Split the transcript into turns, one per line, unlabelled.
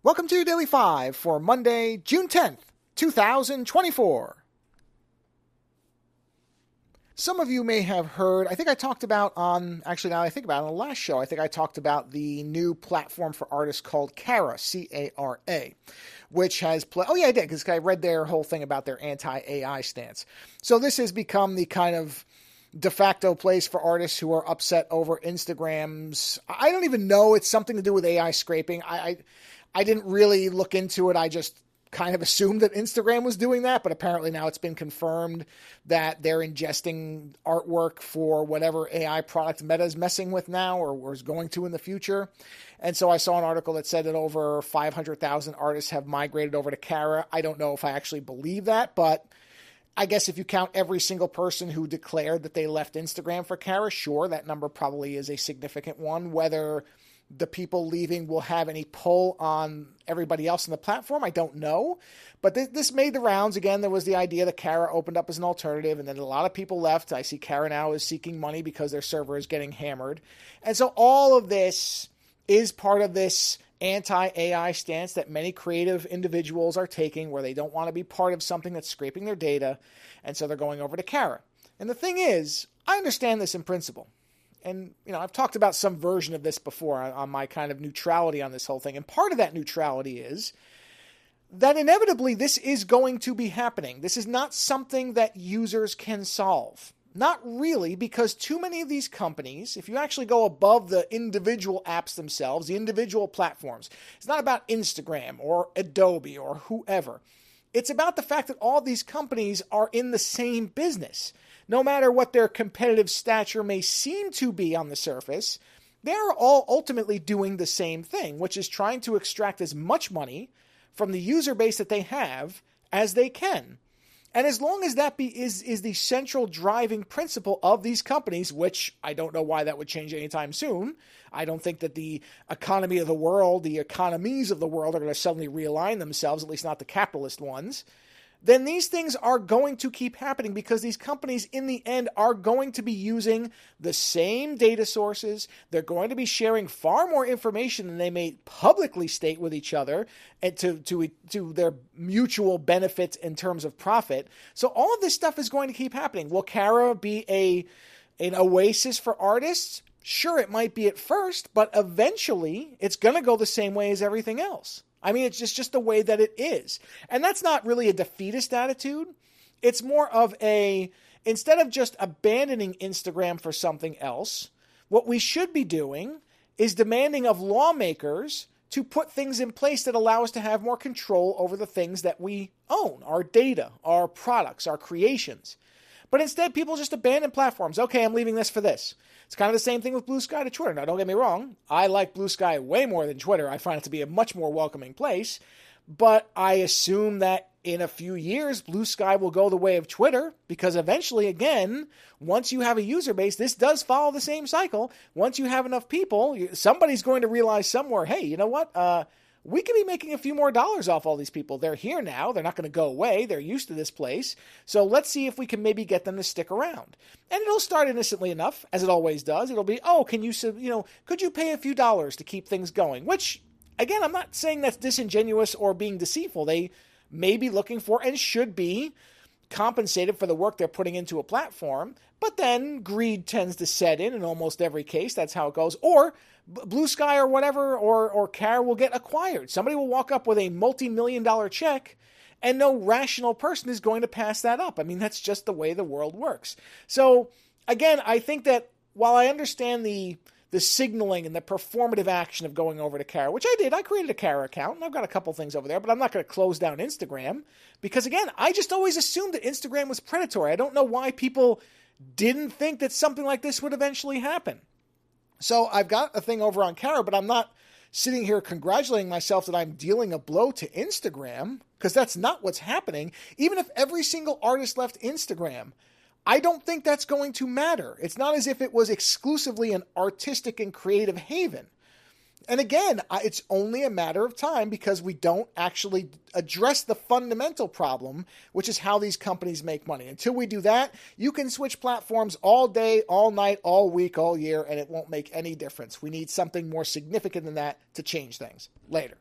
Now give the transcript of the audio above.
Welcome to Daily 5 for Monday, June 10th, 2024. Some of you may have heard, I think I talked about on, actually now I think about it, on the last show, I think I talked about the new platform for artists called Cara, C-A-R-A, which has, oh yeah I did, because I read their whole thing about their anti-AI stance. So this has become the kind of de facto place for artists who are upset over Instagram's, I don't even know, it's something to do with AI scraping. I didn't really look into it. I just kind of assumed that Instagram was doing that, but apparently now it's been confirmed that they're ingesting artwork for whatever AI product Meta is messing with now or is going to in the future. And so I saw an article that said that over 500,000 artists have migrated over to Cara. I don't know if I actually believe that, but I guess if you count every single person who declared that they left Instagram for Cara, sure, that number probably is a significant one. Whether the people leaving will have any pull on everybody else on the platform, I don't know. But this made the rounds. Again, there was the idea that Cara opened up as an alternative, and then a lot of people left. I see Cara now is seeking money because their server is getting hammered. And so all of this is part of this anti-AI stance that many creative individuals are taking, where they don't want to be part of something that's scraping their data, and so they're going over to Cara. And the thing is, I understand this in principle. And, you know, I've talked about some version of this before on my kind of neutrality on this whole thing. And part of that neutrality is that inevitably this is going to be happening. This is not something that users can solve. Not really, because too many of these companies, if you actually go above the individual apps themselves, the individual platforms, it's not about Instagram or Adobe or whoever. It's about the fact that all these companies are in the same business. No matter what their competitive stature may seem to be on the surface, they're all ultimately doing the same thing, which is trying to extract as much money from the user base that they have as they can. And as long as that is the central driving principle of these companies, which I don't know why that would change anytime soon. I don't think that the economy of the world, the economies of the world are going to suddenly realign themselves, at least not the capitalist ones. Then these things are going to keep happening because these companies in the end are going to be using the same data sources. They're going to be sharing far more information than they may publicly state with each other and to their mutual benefit in terms of profit. So all of this stuff is going to keep happening. Will Cara be an oasis for artists? Sure, it might be at first, but eventually it's going to go the same way as everything else. I mean, it's just the way that it is. And that's not really a defeatist attitude. It's more of instead of just abandoning Instagram for something else, what we should be doing is demanding of lawmakers to put things in place that allow us to have more control over the things that we own, our data, our products, our creations. But instead, people just abandon platforms. Okay, I'm leaving this for this. It's kind of the same thing with Blue Sky to Twitter. Now, don't get me wrong. I like Blue Sky way more than Twitter. I find it to be a much more welcoming place. But I assume that in a few years, Blue Sky will go the way of Twitter because eventually, again, once you have a user base, this does follow the same cycle. Once you have enough people, somebody's going to realize somewhere, hey, you know what? We could be making a few more dollars off all these people. They're here now. They're not going to go away. They're used to this place. So let's see if we can maybe get them to stick around. And it'll start innocently enough, as it always does. It'll be, could you pay a few dollars to keep things going? Which, again, I'm not saying that's disingenuous or being deceitful. They may be looking for and should be compensated for the work they're putting into a platform. But then greed tends to set in almost every case. That's how it goes. Or Blue Sky or whatever, or Cara will get acquired. Somebody will walk up with a multi-million-dollar check, and no rational person is going to pass that up. I mean, that's just the way the world works. So, again, I think that while I understand the signaling and the performative action of going over to Cara, which I did. I created a Cara account, and I've got a couple things over there, but I'm not going to close down Instagram because, again, I just always assumed that Instagram was predatory. I don't know why people didn't think that something like this would eventually happen. So I've got a thing over on Cara, but I'm not sitting here congratulating myself that I'm dealing a blow to Instagram, because that's not what's happening. Even if every single artist left Instagram, I don't think that's going to matter. It's not as if it was exclusively an artistic and creative haven. And again, it's only a matter of time because we don't actually address the fundamental problem, which is how these companies make money. Until we do that, you can switch platforms all day, all night, all week, all year, and it won't make any difference. We need something more significant than that to change things. Later.